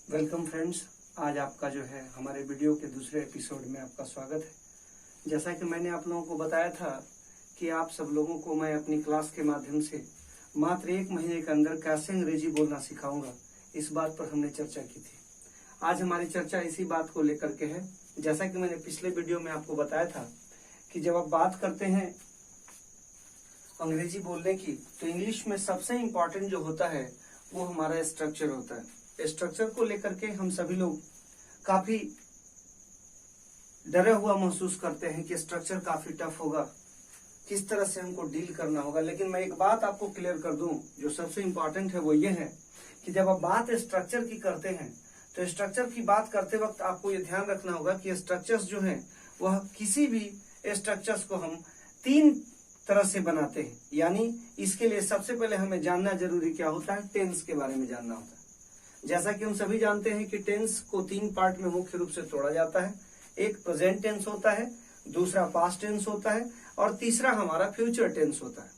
Welcome friends, आज आपका जो है हमारे वीडियो के दूसरे एपिसोड में आपका स्वागत है। जैसा कि मैंने आप लोगों को बताया था कि आप सब लोगों को मैं अपनी क्लास के माध्यम से मात्र 1 महीने के अंदर कैसे अंग्रेजी बोलना सिखाऊंगा, इस बात पर हमने चर्चा की थी। आज हमारी चर्चा इसी बात को लेकर के है। जैसा कि मैंने पिछले वीडियो में आपको बताया था कि जब आप बात करते हैं अंग्रेजी बोलने की, तो इंग्लिश में सबसे इम्पोर्टेंट जो होता है वो हमारा स्ट्रक्चर होता है। स्ट्रक्चर को लेकर के हम सभी लोग काफी डरे हुआ महसूस करते हैं कि स्ट्रक्चर काफी टफ होगा, किस तरह से हमको डील करना होगा। लेकिन मैं एक बात आपको क्लियर कर दूं, जो सबसे इम्पोर्टेंट है वो ये है कि जब आप बात स्ट्रक्चर की करते हैं तो स्ट्रक्चर की बात करते वक्त आपको ये ध्यान रखना होगा कि स्ट्रक्चर्स जो हैं वह किसी भी स्ट्रक्चर्स को हम 3 तरह से बनाते हैं। यानी इसके लिए सबसे पहले हमें जानना जरूरी क्या होता है, टेंस के बारे में जानना होता है। जैसा कि हम सभी जानते हैं कि टेंस को 3 पार्ट में मुख्य रूप से तोड़ा जाता है। एक प्रेजेंट टेंस होता है, दूसरा पास्ट टेंस होता है और तीसरा हमारा फ्यूचर टेंस होता है।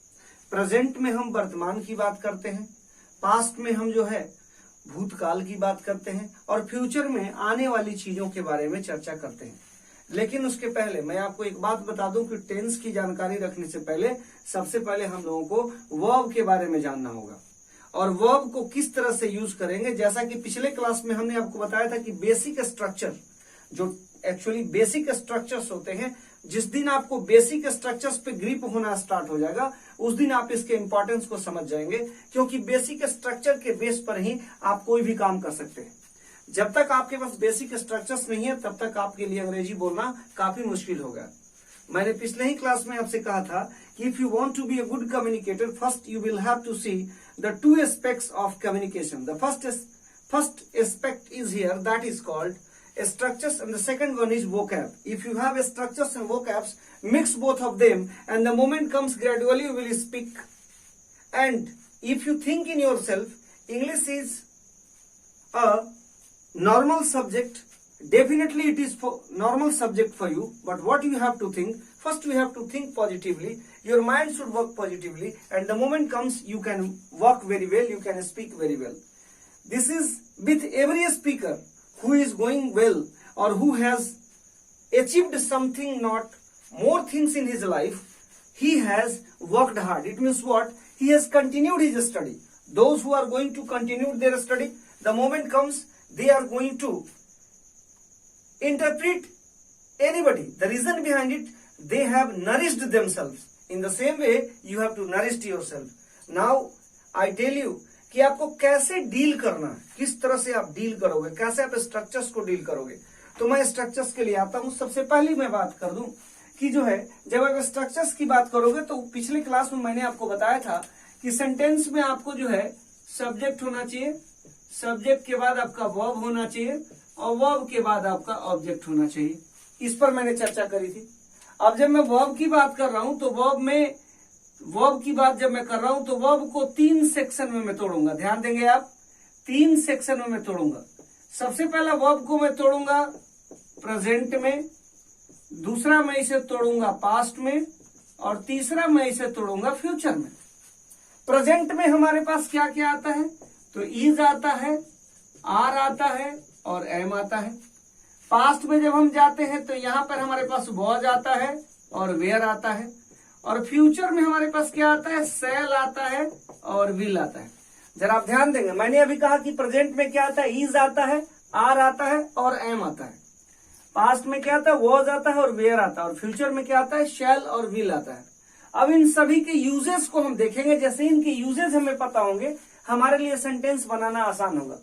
प्रेजेंट में हम वर्तमान की बात करते हैं, पास्ट में हम जो है भूतकाल की बात करते हैं और फ्यूचर में आने वाली चीजों के बारे में चर्चा करते हैं। लेकिन उसके पहले मैं आपको एक बात बता दूं कि टेंस की जानकारी रखने से पहले सबसे पहले हम लोगों को वर्ब के बारे में जानना होगा और वर्ब को किस तरह से यूज करेंगे। जैसा कि पिछले क्लास में हमने आपको बताया था कि बेसिक स्ट्रक्चर, जो एक्चुअली बेसिक स्ट्रक्चर्स होते हैं, जिस दिन आपको बेसिक स्ट्रक्चर्स पे ग्रिप होना स्टार्ट हो जाएगा उस दिन आप इसके इंपॉर्टेंस को समझ जाएंगे, क्योंकि बेसिक स्ट्रक्चर के बेस पर ही आप कोई भी काम कर सकते हैं। जब तक आपके पास बेसिक स्ट्रक्चर्स नहीं है तब तक आपके लिए अंग्रेजी बोलना काफी मुश्किल होगा। मैंने पिछले ही क्लास में आपसे कहा था कि if you want to be a good communicator, first you will have to see the 2 aspects of communication. The first aspect is hear, that is called structures, and the second one is vocab. If you have structures and vocabs, mix both of them and the moment comes gradually you will speak. And if you think in yourself, English is a normal subject, definitely it is for normal subject for you, but what you have to think, first you have to think positively, your mind should work positively, and the moment comes you can walk very well, you can speak very well. This is with every speaker who is going well or who has achieved something, not more things in his life. He has worked hard. It means what? He has continued his study. Those who are going to continue their study, the moment comes, they are going to interpret anybody. The reason behind it, they have nourished themselves. In the same way, you have to nourish yourself. Now, I tell you कि आपको कैसे deal करना है, किस तरह से आप deal करोगे, कैसे आप स्ट्रक्चर्स को डील करोगे। तो मैं स्ट्रक्चर्स के लिए आता हूं। सबसे पहले मैं बात कर दूं कि जो है जब आप स्ट्रक्चर्स की बात करोगे तो पिछले क्लास में मैंने आपको बताया था कि सेंटेंस में आपको जो है सब्जेक्ट होना चाहिए, सब्जेक्ट के बाद आपका वर्ब होना चाहिए और वर्ब के बाद आपका ऑब्जेक्ट होना चाहिए। इस पर मैंने चर्चा करी थी। अब जब मैं वर्ब की बात कर रहा हूं तो वर्ब की बात जब मैं कर रहा हूं तो वर्ब को 3 सेक्शन में मैं तोड़ूंगा। ध्यान देंगे आप, 3 सेक्शन में मैं तोड़ूंगा। सबसे पहला वर्ब को मैं तोड़ूंगा प्रेजेंट में, दूसरा मैं इसे तोड़ूंगा पास्ट में और तीसरा मैं इसे तोड़ूंगा फ्यूचर में। प्रेजेंट में हमारे पास क्या क्या आता है, तो इज आता है, आर आता है और एम आता है। पास्ट में जब हम जाते हैं तो यहां पर हमारे पास वॉज आता है और वेयर आता है। और फ्यूचर में हमारे पास क्या आता है, सेल आता है और विल आता है। जरा आप ध्यान देंगे, मैंने अभी कहा कि प्रेजेंट में क्या आता है, इज आता है, आर आता है और एम आता है। पास्ट में क्या आता है, वॉज आता है और वेयर आता है। और फ्यूचर में क्या आता है, शैल और विल आता है। अब इन सभी के यूजेस को हम देखेंगे। जैसे इनके यूजेस हमें पता होंगे, हमारे लिए सेंटेंस बनाना आसान होगा।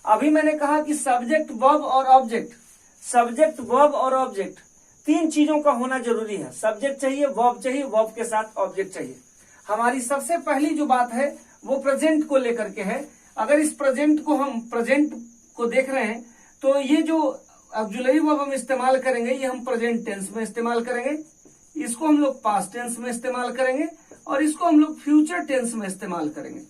अभी मैंने कहा कि सब्जेक्ट, वर्ब और ऑब्जेक्ट, सब्जेक्ट, वर्ब और ऑब्जेक्ट 3 चीजों का होना जरूरी है। सब्जेक्ट चाहिए, वर्ब चाहिए, वर्ब के साथ ऑब्जेक्ट चाहिए। हमारी सबसे पहली जो बात है वो प्रेजेंट को लेकर के है। अगर इस प्रेजेंट को देख रहे हैं तो ये जो ऑक्सिलरी वर्ब हम इस्तेमाल करेंगे ये हम प्रेजेंट टेंस में इस्तेमाल करेंगे, इसको हम लोग पास्ट टेंस में इस्तेमाल करेंगे और इसको हम लोग फ्यूचर टेंस में इस्तेमाल करेंगे।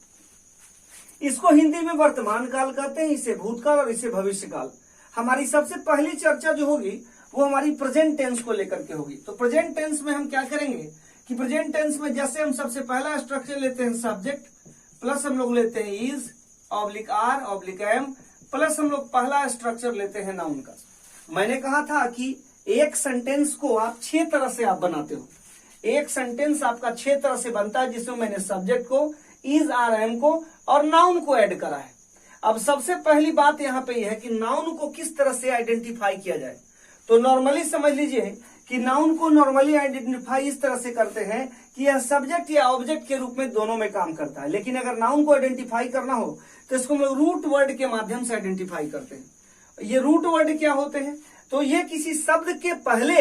इसको हिंदी में वर्तमान काल कहते हैं, इसे भूतकाल और इसे भविष्य काल। हमारी सबसे पहली चर्चा जो होगी वो हमारी प्रेजेंट टेंस को लेकर के होगी। तो प्रेजेंट टेंस में हम क्या करेंगे कि प्रेजेंट टेंस में जैसे हम सबसे पहला स्ट्रक्चर लेते हैं सब्जेक्ट प्लस हम लोग लेते हैं is oblique are oblique am plus हम लोग पहला स्ट्रक्चर लेते हैं नाउन का। मैंने कहा था कि एक सेंटेंस को आप 6 तरह से आप बनाते हो। एक सेंटेंस आपका 6 तरह से बनता है, जिसमें मैंने सब्जेक्ट को, इज आर एम को और नाउन को ऐड करा है। अब सबसे पहली बात यहाँ पे यह है कि नाउन को किस तरह से आइडेंटिफाई किया जाए। तो नॉर्मली समझ लीजिए कि नाउन को नॉर्मली आइडेंटिफाई इस तरह से करते हैं कि यह सब्जेक्ट या ऑब्जेक्ट के रूप में दोनों में काम करता है। लेकिन अगर नाउन को आइडेंटिफाई करना हो तो इसको हम लोग रूट वर्ड के माध्यम से आइडेंटिफाई करते हैं। ये रूट वर्ड क्या होते हैं? तो ये किसी शब्द के पहले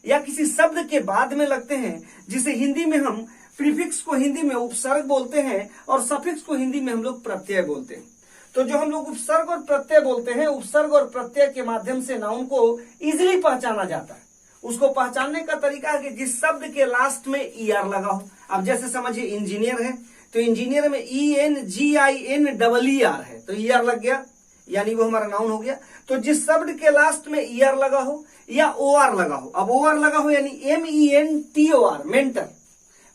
या किसी शब्द के बाद में लगते हैं, जिसे हिंदी में हम प्रीफिक्स को हिंदी में उपसर्ग बोलते हैं और सफिक्स को हिंदी में हम लोग प्रत्यय बोलते हैं। तो जो हम लोग उपसर्ग और प्रत्यय बोलते हैं, उपसर्ग और प्रत्यय के माध्यम से नाउन को इजिली पहचाना जाता है। उसको पहचानने का तरीका है कि जिस शब्द के लास्ट में ER लगा हो। अब जैसे समझिए इंजीनियर है, तो इंजीनियर में ENGINEER है, तो ER लग गया, यानी वो हमारा नाउन हो गया। तो जिस शब्द के लास्ट में ER लगा हो या OR लगा हो, अब OR लगा हो यानी MENTOR, मेंटर,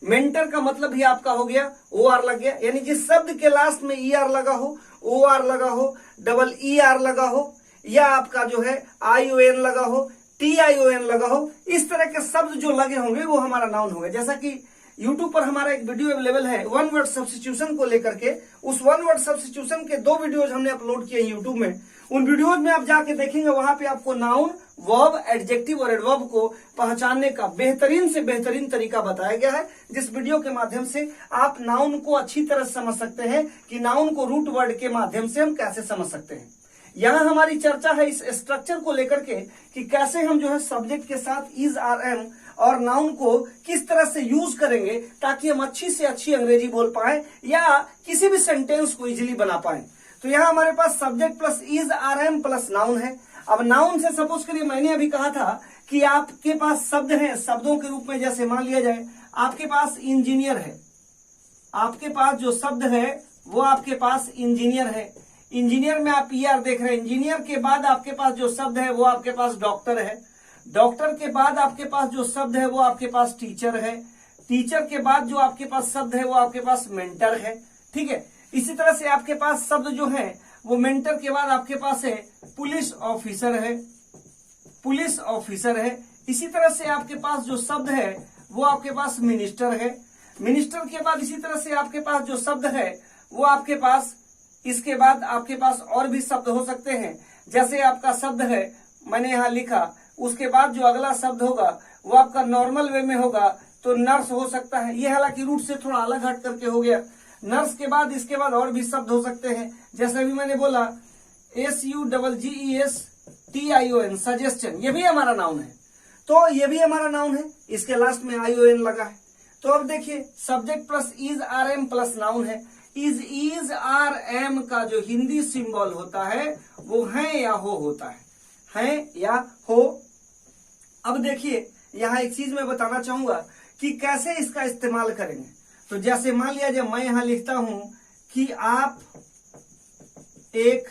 मेंटर का मतलब ही आपका हो गया OR लग गया। यानी जिस शब्द के लास्ट में ER लगा हो, OR लगा हो, ER लगा हो, या आपका जो है ION लगा हो, TION लगा हो, इस तरह के शब्द जो लगे होंगे वो हमारा नाउन होगा। जैसा कि YouTube पर हमारा एक वीडियो अवेलेबल है वन वर्ड सब्स्टिट्यूशन को लेकर के। उस वन वर्ड सब्स्टिट्यूशन के 2 वीडियोज हमने अपलोड किए हैं YouTube में। उन वीडियोज में आप जाके देखेंगे, वहां पे आपको नाउन, वर्ब, एडजेक्टिव और एडवर्ब को पहचानने का बेहतरीन से बेहतरीन तरीका बताया गया है, जिस वीडियो के माध्यम से आप नाउन को अच्छी तरह समझ सकते हैं कि नाउन को रूट वर्ड के माध्यम से हम कैसे समझ सकते हैं। यहाँ हमारी चर्चा है इस स्ट्रक्चर को लेकर के कि कैसे हम जो है सब्जेक्ट के साथ इज, आर, एम और नाउन को किस तरह से यूज करेंगे ताकि हम अच्छी से अच्छी अंग्रेजी बोल पाए या किसी भी सेंटेंस को इजीली बना पाए। तो यहाँ हमारे पास subject plus is, are, am plus noun है। अब नाउन से सपोज करिए, मैंने अभी कहा था कि आपके पास शब्द हैं, शब्दों के रूप में जैसे मान लिया जाए आपके पास इंजीनियर है, आपके पास जो शब्द है वो आपके पास इंजीनियर है। इंजीनियर में आप ER देख रहे हैं। इंजीनियर के बाद आपके पास जो शब्द है वो आपके पास डॉक्टर है। डॉक्टर के बाद आपके पास जो शब्द है वो आपके पास टीचर है। टीचर के बाद जो आपके पास शब्द है वो आपके पास मेंटर है। ठीक है, इसी तरह से आपके पास शब्द जो है वो मेंटर के बाद आपके पास है पुलिस ऑफिसर है, पुलिस ऑफिसर है। इसी तरह से आपके पास जो शब्द है वो आपके पास मिनिस्टर है। मिनिस्टर के बाद इसी तरह से आपके पास जो शब्द है वो आपके पास, इसके बाद आपके पास और भी शब्द हो सकते हैं। जैसे आपका शब्द है, मैंने यहाँ लिखा, उसके बाद जो अगला शब्द होगा वो आपका नॉर्मल वे में होगा तो नर्स हो सकता है। ये हालांकि रूट से थोड़ा अलग हट करके हो गया। नर्स के बाद इसके बाद और भी शब्द हो सकते हैं, जैसे अभी मैंने बोला SUGGESTION, सजेस्शन, ये भी हमारा नाउन है। तो ये भी हमारा नाउन है, इसके लास्ट में ION लगा है। तो अब देखिए subject plus is, are, am plus noun है। इज, आर, एम का जो हिंदी सिंबल होता है वो है या हो होता है या हो। अब देखिए यहाँ एक चीज मैं बताना चाहूंगा कि कैसे इसका इस्तेमाल करेंगे। तो जैसे मान लिया जब मैं यहां लिखता हूं कि आप एक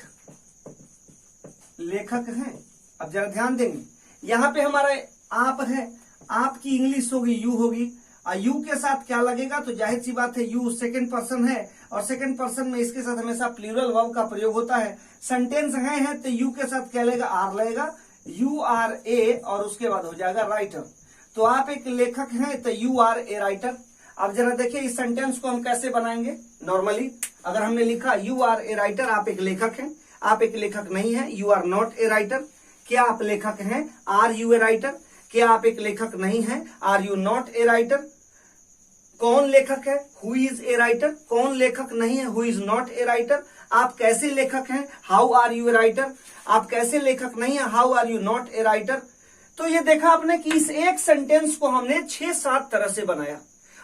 लेखक हैं, अब जरा ध्यान देंगे, यहां पे हमारा आप है, आपकी इंग्लिश होगी यू होगी, और यू के साथ क्या लगेगा, तो जाहिर सी बात है यू सेकंड पर्सन है और सेकंड पर्सन में इसके साथ हमेशा प्लूरल वर्ब का प्रयोग होता है। सेंटेंस है तो यू के साथ क्या लगेगा, आर लगेगा, URA, और उसके बाद हो जाएगा राइटर। तो आप एक लेखक हैं तो यू आर ए राइटर। अब जरा देखिए इस सेंटेंस को हम कैसे बनाएंगे। नॉर्मली अगर हमने लिखा यू आर ए राइटर, आप एक लेखक हैं, आप एक लेखक नहीं है, you are not a writer. क्या आप लेखक हैं, आर यू ए राइटर। क्या आप एक लेखक नहीं है, are you not a writer. कौन लेखक है, हु इज ए राइटर। कौन लेखक नहीं है, who is not a writer. आप कैसे लेखक हैं, how are you a writer. आप कैसे लेखक नहीं है, how are you not a writer. तो ये देखा आपने कि इस एक सेंटेंस को हमने 6-7 तरह से बनाया।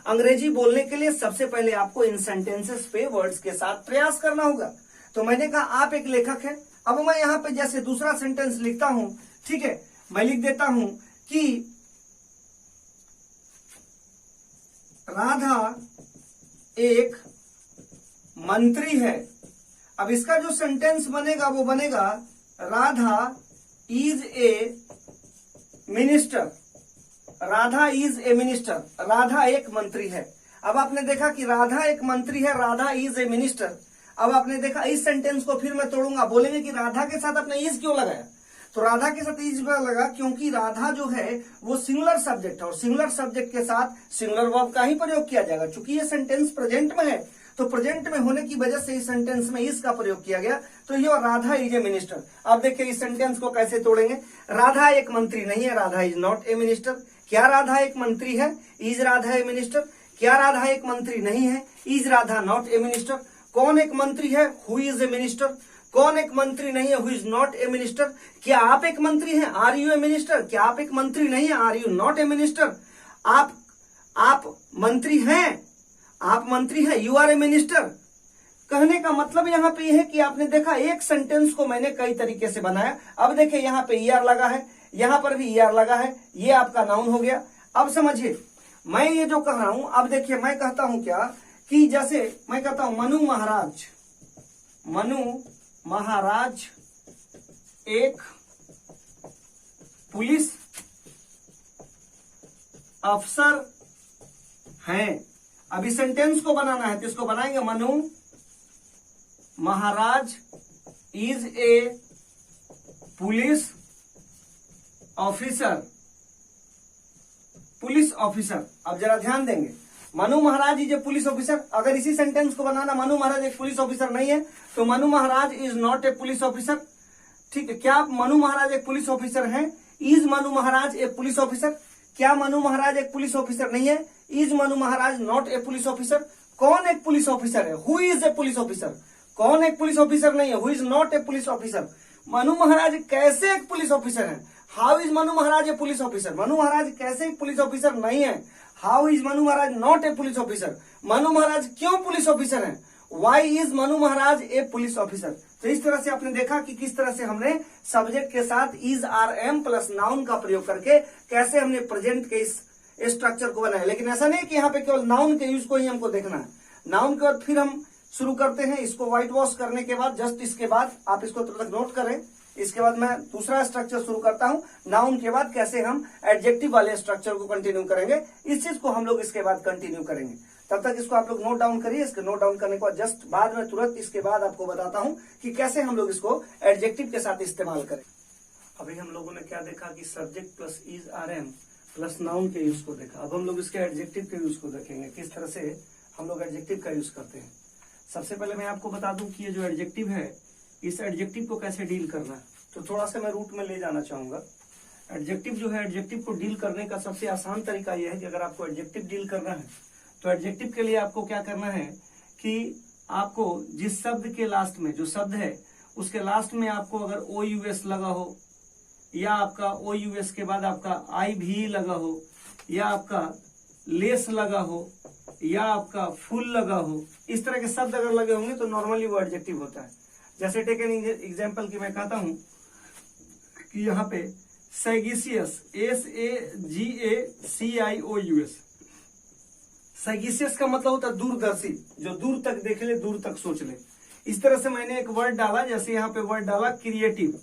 अंग्रेजी बोलने के लिए सबसे पहले आपको इन सेंटेंसेस पे वर्ड्स के साथ प्रयास करना होगा। तो मैंने कहा आप एक लेखक हैं। अब मैं यहाँ पे जैसे दूसरा सेंटेंस लिखता हूं, ठीक है, मैं लिख देता हूं कि राधा एक मंत्री है। अब इसका जो सेंटेंस बनेगा वो बनेगा Radha is a minister. Radha is a minister, Radha एक मंत्री है। अब आपने देखा कि राधा एक मंत्री है, राधा इज ए मिनिस्टर। अब आपने देखा इस सेंटेंस को फिर मैं तोड़ूंगा, बोलेंगे कि राधा के साथ आपने इज क्यों लगाया? तो राधा के साथ इज लगा क्योंकि राधा जो है वो सिंगुलर सब्जेक्ट है और सिंगुलर सब्जेक्ट के साथ सिंगुलर वर्ब का ही प्रयोग किया जाएगा। चूंकि ये सेंटेंस प्रेजेंट में है तो प्रेजेंट में होने की वजह से इस सेंटेंस में इस का प्रयोग किया गया, तो ये राधा इज ए मिनिस्टर। अब देखिए इस सेंटेंस को कैसे तोड़ेंगे। राधा एक मंत्री नहीं है, Radha is not a minister. क्या राधा एक मंत्री है? Is Radha a minister. क्या राधा एक मंत्री नहीं है? Is Radha not a minister. कौन एक मंत्री है? Who is a minister. कौन एक मंत्री नहीं है? Who is not a minister. क्या आप एक मंत्री हैं? Are you a minister. क्या आप एक मंत्री नहीं है? Are you not a minister. आप मंत्री हैं, आप मंत्री हैं, यू आर ए मिनिस्टर। कहने का मतलब यहां पे यह है कि आपने देखा एक सेंटेंस को मैंने कई तरीके से बनाया। अब देखिए यहां पे ईआर लगा है, यहां पर भी ईआर लगा है, ये आपका नाउन हो गया। अब समझिए मैं ये जो कह रहा हूं, अब देखिए मैं कहता हूं क्या कि जैसे मैं कहता हूं मनु महाराज एक पुलिस अफसर हैं। अभी सेंटेंस को बनाना है तो इसको बनाएंगे Manu Maharaj is a police officer. Police officer, अब जरा ध्यान देंगे, Manu Maharaj is a police officer. अगर इसी सेंटेंस को बनाना मनु महाराज एक पुलिस ऑफिसर नहीं है तो Manu Maharaj is not a police officer. ठीक है, क्या मनु महाराज एक पुलिस ऑफिसर हैं? Is Manu Maharaj a police officer. क्या मनु महाराज एक पुलिस ऑफिसर नहीं है? Is Manu Maharaj not a police officer. कौन एक पुलिस ऑफिसर है? Who is a police officer. कौन एक पुलिस ऑफिसर नहीं है? Who is not a police officer. Manu Maharaj कैसे एक पुलिस ऑफिसर है? How is Manu Maharaj a police officer. Manu Maharaj कैसे एक पुलिस ऑफिसर नहीं है? How is Manu Maharaj not a police officer. Manu Maharaj क्यों पुलिस ऑफिसर है? Why is Manu Maharaj a police officer. तो इस तरह से आपने देखा कि किस तरह से हमने सब्जेक्ट के साथ is are am plus noun का प्रयोग करके कैसे हमने प्रेजेंट के इस स्ट्रक्चर को बनाया। लेकिन ऐसा नहीं कि यहाँ पे केवल नाउन के यूज को ही हमको देखना है। नाउन के बाद फिर हम शुरू करते हैं इसको व्हाइट वॉश करने के बाद, जस्ट इसके बाद आप इसको तब तक नोट करें। इसके बाद मैं दूसरा स्ट्रक्चर शुरू करता हूं नाउन के बाद, कैसे हम एडजेक्टिव वाले स्ट्रक्चर को कंटिन्यू करेंगे। इस चीज को हम लोग इसके बाद कंटिन्यू करेंगे। तब तक इसको आप लोग नोट डाउन करिए। इसके नोट डाउन करने के बाद जस्ट बाद में तुरंत इसके बाद आपको बताता हूं कि कैसे हम लोग इसको एडजेक्टिव के साथ इस्तेमाल करें। अभी हम लोगों ने क्या देखा कि subject plus is are am plus noun के यूज को देखा। अब हम लोग इसके एडजेक्टिव के यूज को देखेंगे, किस तरह से हम लोग एडजेक्टिव का यूज करते हैं। सबसे पहले मैं आपको बता दूं कि ये जो एडजेक्टिव है, इस एडजेक्टिव को कैसे डील करना है। तो थोड़ा सा मैं रूट में ले जाना चाहूंगा। एडजेक्टिव जो है, एडजेक्टिव को डील करने का सबसे आसान तरीका यह है कि अगर आपको एडजेक्टिव डील करना है तो एडजेक्टिव के लिए आपको क्या करना है कि आपको जिस शब्द के लास्ट में, जो शब्द है उसके लास्ट में आपको अगर ओ यू एस लगा हो, या आपका ओ यू एस के बाद आपका आई भी लगा हो, या आपका लेस लगा हो, या आपका फुल लगा हो, इस तरह के शब्द अगर लगे होंगे तो नॉर्मली वो एडजेक्टिव होता है। जैसे टेक एन एग्जाम्पल की मैं कहता हूं कि यहाँ पे सैगिशियस, SAGACIOUS, सैगिशियस का मतलब होता है दूरदर्शी, जो दूर तक देख ले, दूर तक सोच ले। इस तरह से मैंने एक वर्ड डाला, जैसे यहाँ पे वर्ड डाला क्रिएटिव,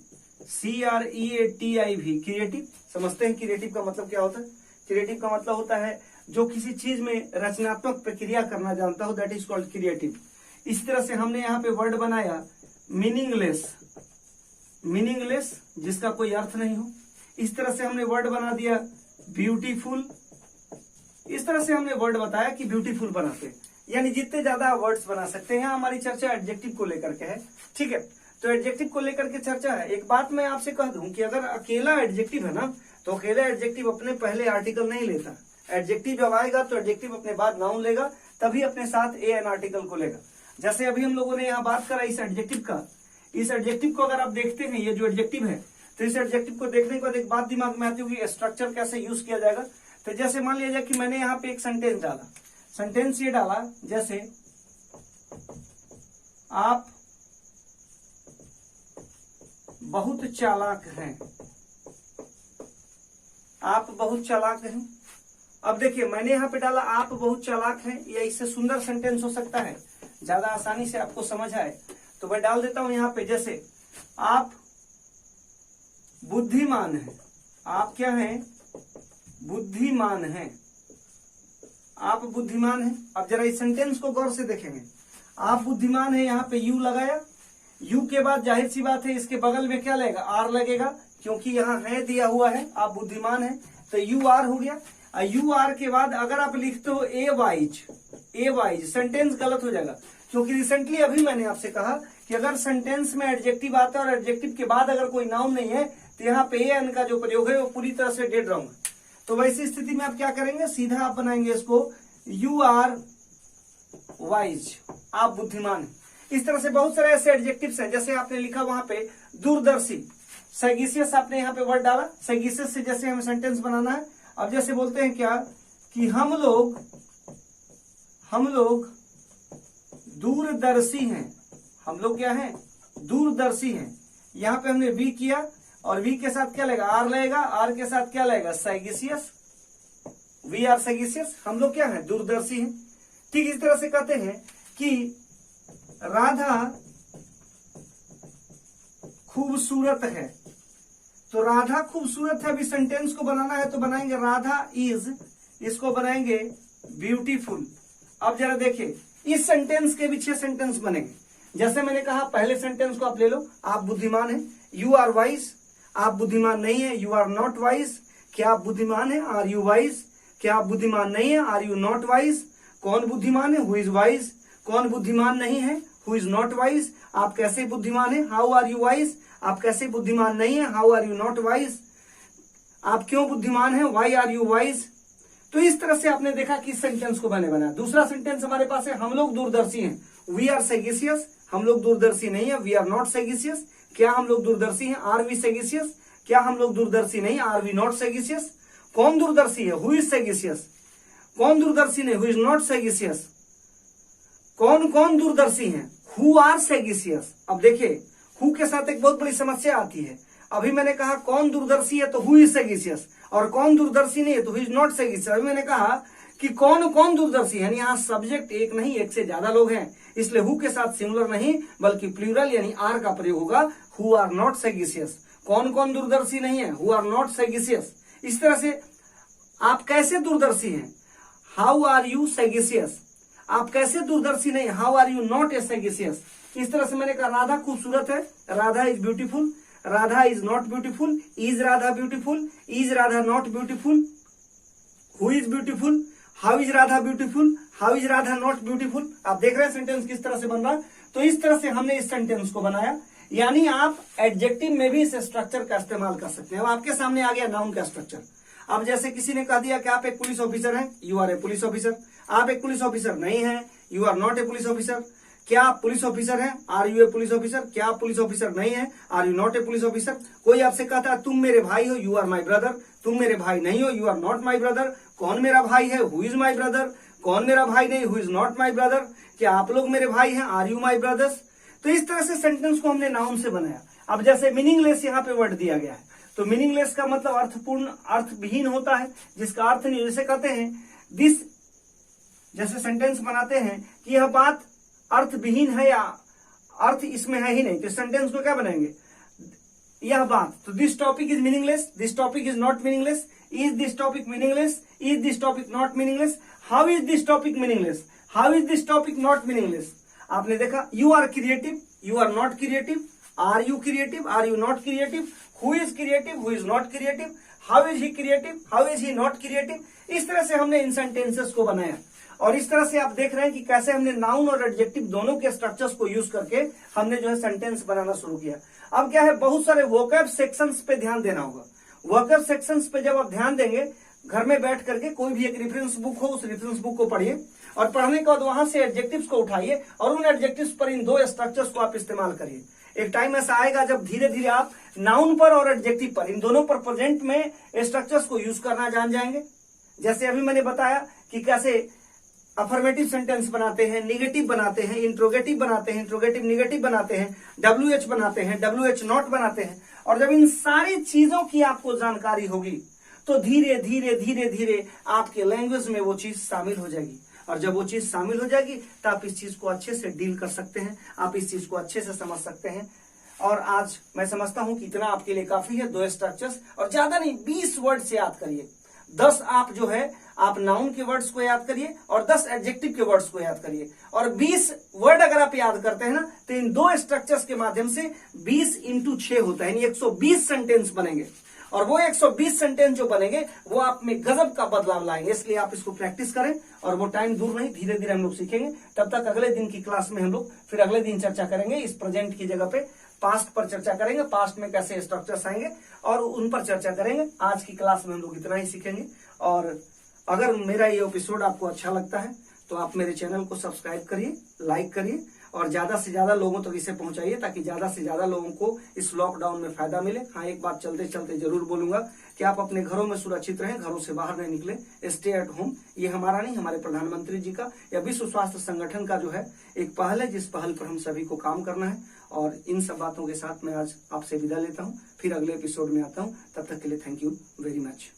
CREATIV, क्रिएटिव। समझते हैं क्रिएटिव का मतलब क्या होता है? क्रिएटिव का मतलब होता है जो किसी चीज में रचनात्मक प्रक्रिया करना जानता हो, दैट इज कॉल्ड क्रिएटिव। इस तरह से हमने यहाँ पे वर्ड बनाया मीनिंगलेस, मीनिंगलेस जिसका कोई अर्थ नहीं हो। इस तरह से हमने वर्ड बना दिया ब्यूटीफुल। इस तरह से हमने वर्ड बताया कि ब्यूटीफुल बनाते हैं, यानी जितने ज्यादा वर्ड्स बना सकते हैं। हमारी चर्चा एडजेक्टिव को लेकर के है, ठीक है। तो एडजेक्टिव को लेकर के चर्चा है। एक बात मैं आपसे कह दूं कि अगर अकेला एडजेक्टिव है ना, तो अकेला एडजेक्टिव अपने पहले आर्टिकल नहीं लेता। एडजेक्टिव जब आएगा तो एडजेक्टिव अपने बाद नाउन लेगा, तभी अपने साथ ए एन आर्टिकल को लेगा। जैसे अभी हम लोगों ने यहाँ बात करा इस एडजेक्टिव का। इस एडजेक्टिव को अगर आप देखते हैं, ये जो एडजेक्टिव है, तो इस एडजेक्टिव को देखने के बाद एक बात दिमाग में आती होगी, स्ट्रक्चर कैसे यूज किया जाएगा। तो जैसे मान लिया जाए कि मैंने यहाँ पे एक सेंटेंस डाला, सेंटेंस ये डाला जैसे आप बहुत चालाक हैं, आप बहुत चालाक हैं। अब देखिए मैंने यहाँ पे डाला आप बहुत चालाक हैं, या इससे सुंदर सेंटेंस हो सकता है, ज्यादा आसानी से आपको समझ आए तो मैं डाल देता हूं यहाँ पे, जैसे आप बुद्धिमान हैं। आप क्या हैं? बुद्धिमान हैं। आप बुद्धिमान हैं। अब जरा इस सेंटेंस को गौर से देखेंगे। आप बुद्धिमान है, यहाँ पे यू लगाया, यू के बाद जाहिर सी बात है इसके बगल में क्या लगेगा, आर लगेगा, क्योंकि यहाँ है दिया हुआ है आप बुद्धिमान है, तो यू आर हो गया। यू आर के बाद अगर आप लिखते हो ए वाइज, सेंटेंस गलत हो जाएगा, क्योंकि रिसेंटली अभी मैंने आपसे कहा कि अगर सेंटेंस में एडजेक्टिव आता है और एडजेक्टिव के बाद अगर कोई नाउन नहीं है तो यहाँ पे एन का जो प्रयोग है वो पूरी तरह से डेड रॉन्ग। तो वैसी स्थिति में आप क्या करेंगे, सीधा आप बनाएंगे इसको यू आर वाइज, आप बुद्धिमान है। इस तरह से बहुत सारे ऐसे एडजेक्टिव्स हैं, जैसे आपने लिखा वहां पे दूरदर्शी, सैगिशियस आपने यहाँ पे वर्ड डाला, सैगिशियस से जैसे हमें सेंटेंस बनाना है। अब जैसे बोलते हैं क्या कि हम लोग दूरदर्शी हैं, हम लोग क्या हैं, दूरदर्शी हैं। यहाँ पे हमने वी किया और वी के साथ क्या लगेगा, आर लगेगा, आर के साथ क्या लगेगा, सैगिशियस, वी आर सैगिशियस, हम लोग क्या है, दूरदर्शी हैं। ठीक इस तरह से कहते हैं कि राधा खूबसूरत है, तो राधा खूबसूरत है, अभी सेंटेंस को बनाना है तो बनाएंगे राधा इज, इसको बनाएंगे ब्यूटीफुल। अब जरा देखिए इस सेंटेंस के भी 6 सेंटेंस बनेंगे। जैसे मैंने कहा पहले सेंटेंस को आप ले लो, आप बुद्धिमान हैं, यू आर वाइज, आप बुद्धिमान नहीं है, यू आर नॉट वाइज, क्या आप बुद्धिमान है, आर यू वाइज, क्या आप बुद्धिमान नहीं है, आर यू नॉट वाइज, कौन बुद्धिमान है, हु इज वाइज, कौन बुद्धिमान नहीं है, हु इज नॉट वाइज, आप कैसे बुद्धिमान है, हाउ आर यू वाइज, आप कैसे बुद्धिमान नहीं है, how are you not wise, आप क्यों बुद्धिमान है, वाई आर यू वाइज। तो इस तरह से आपने देखा कि सेंटेंस को मैंने बनाया। दूसरा सेंटेंस हमारे पास है, हम लोग दूरदर्शी हैं, वी आर सैगिशियस, हम लोग दूरदर्शी नहीं है, वी आर नॉट सैगिशियस, क्या हम लोग दूरदर्शी हैं, आर वी सैगिशियस, क्या हम लोग दूरदर्शी नहीं, आर वी नॉट सैगिशियस, कौन दूरदर्शी है, हु इज सैगिशियस, कौन दूरदर्शी नहीं, हु इज नॉट सैगिशियस, कौन कौन दूरदर्शी हैं, हु आर सैगिशियस। अब देखिए हु के साथ एक बहुत बड़ी समस्या आती है। अभी मैंने कहा कौन दूरदर्शी है तो हु इज सैगिशियस, और कौन दूरदर्शी नहीं है तो हु इज नॉट सैगिशियस। अभी मैंने कहा कि कौन कौन दूरदर्शी है, यहाँ सब्जेक्ट एक नहीं एक से ज्यादा लोग हैं, इसलिए हु के साथ सिंगुलर नहीं बल्कि प्लूरल यानी आर का प्रयोग होगा, हु आर नॉट सैगिशियस। कौन कौन दूरदर्शी नहीं है, हु आर नॉट सैगिशियस। इस तरह से आप कैसे दूरदर्शी हैं, हाउ आर यू सैगिशियस, आप कैसे दूरदर्शी नहीं, how are you not a sagacious. इस तरह से मैंने कहा राधा खूबसूरत है, Radha is beautiful, Radha is not beautiful, is Radha beautiful, is Radha not beautiful, who is beautiful, how is Radha beautiful, how is Radha not beautiful. आप देख रहे हैं सेंटेंस किस तरह से बन रहा है। तो इस तरह से हमने इस सेंटेंस को बनाया, यानी आप एडजेक्टिव में भी इस स्ट्रक्चर का इस्तेमाल कर सकते हैं। अब आपके सामने आ गया नाउन का स्ट्रक्चर। अब जैसे किसी ने कह दिया कि आप एक पुलिस ऑफिसर हैं, you are a police officer, आप एक पुलिस ऑफिसर नहीं है, you are not a police officer, क्या आप पुलिस ऑफिसर हैं, are you a police officer, क्या आप पुलिस ऑफिसर नहीं है, are you not a police officer. कोई आपसे कहता है तुम मेरे भाई हो, यू आर माई ब्रदर, तुम मेरे भाई नहीं हो, you are not my brother. कौन मेरा भाई है, हु इज माई ब्रदर, कौन मेरा भाई नहीं, who is not my brother, क्या आप लोग मेरे भाई हैं, आर यू माई ब्रदर्स। तो इस तरह से सेंटेंस को हमने नाउन से बनाया। अब जैसे मीनिंगलेस यहाँ पे वर्ड दिया गया है, तो मीनिंगलेस का मतलब अर्थपूर्ण, अर्थविहीन होता है, जिसका अर्थ नहीं। जैसे कहते हैं दिस, जैसे सेंटेंस बनाते हैं कि यह बात अर्थविहीन है या अर्थ इसमें है ही नहीं, तो सेंटेंस को क्या बनाएंगे, यह बात। तो this topic is meaningless, this topic is not meaningless, is this topic meaningless, is this topic not meaningless, how is this topic meaningless, how is this topic not meaningless. आपने देखा you are creative, you are not creative, are you creative, are you not creative, who is creative, who is not creative, how is he creative, how is he not creative. इस तरह से हमने इन sentences को बनाया, और इस तरह से आप देख रहे हैं कि कैसे हमने नाउन और एडजेक्टिव दोनों के स्ट्रक्चर्स को यूज करके हमने जो है सेंटेंस बनाना शुरू किया। अब क्या है, बहुत सारे वोकैब सेक्शंस पे ध्यान देना होगा। वोकैब सेक्शंस पे जब आप ध्यान देंगे, घर में बैठ करके कोई भी एक रेफरेंस बुक हो, उस रेफरेंस बुक को पढ़िए, और पढ़ने के बाद वहां से एडजेक्टिव्स को उठाइए और उन एडजेक्टिव्स पर इन 2 स्ट्रक्चर्स को आप इस्तेमाल करिए। एक टाइम ऐसा आएगा जब धीरे धीरे आप नाउन पर और एडजेक्टिव पर, इन दोनों पर प्रेजेंट में स्ट्रक्चर्स को यूज करना जान जाएंगे। जैसे अभी मैंने बताया कि कैसे अफर्मेटिव सेंटेंस बनाते हैं, निगेटिव बनाते हैं, इंट्रोगेटिव बनाते हैं, इंट्रोगेटिव निगेटिव बनाते हैं, WH बनाते हैं, WH नॉट बनाते हैं। और जब इन सारी चीजों की आपको जानकारी होगी तो धीरे धीरे धीरे धीरे आपके लैंग्वेज में वो चीज शामिल हो जाएगी, और जब वो चीज शामिल हो जाएगी तो आप इस चीज को अच्छे से डील कर सकते हैं, आप इस चीज को अच्छे से समझ सकते हैं। और आज मैं समझता हूं कि इतना आपके लिए काफी है, 2 स्ट्रक्चर्स, और ज्यादा नहीं 20 वर्ड से याद करिए। 10 आप जो है आप नाउन के वर्ड्स को याद करिए और 10 एडजेक्टिव के वर्ड्स को याद करिए, और 20 वर्ड अगर आप याद करते हैं ना तो इन दो स्ट्रक्चर्स के माध्यम से 20 इंटू 6 होता है, यानी 120 सेंटेंस बनेंगे, और वो 120 सेंटेंस जो बनेंगे वो आप में गजब का बदलाव लाएंगे। इसलिए आप इसको प्रैक्टिस करें, और वो टाइम दूर नहीं, धीरे धीरे हम लोग सीखेंगे। तब तक अगले दिन की क्लास में हम लोग फिर अगले दिन चर्चा करेंगे, इस प्रेजेंट की जगह पे पास्ट पर चर्चा करेंगे, पास्ट में कैसे स्ट्रक्चर्स आएंगे और उन पर चर्चा करेंगे। आज की क्लास में हम लोग इतना ही सीखेंगे, और अगर मेरा ये एपिसोड आपको अच्छा लगता है तो आप मेरे चैनल को सब्सक्राइब करिए, लाइक करिए, और ज्यादा से ज्यादा लोगों तक इसे पहुंचाइए, ताकि ज्यादा से ज्यादा लोगों को इस लॉकडाउन में फायदा मिले। हाँ, एक बात चलते चलते जरूर बोलूंगा कि आप अपने घरों में सुरक्षित रहें, घरों से बाहर नहीं निकले, स्टे एट होम। ये हमारा नहीं, हमारे प्रधानमंत्री जी का या विश्व स्वास्थ्य संगठन का जो है एक पहल है, जिस पहल पर हम सभी को काम करना है। और इन सब बातों के साथ मैं आज आपसे विदा लेता हूँ, फिर अगले एपिसोड में आता हूँ। तब तक के लिए थैंक यू वेरी मच।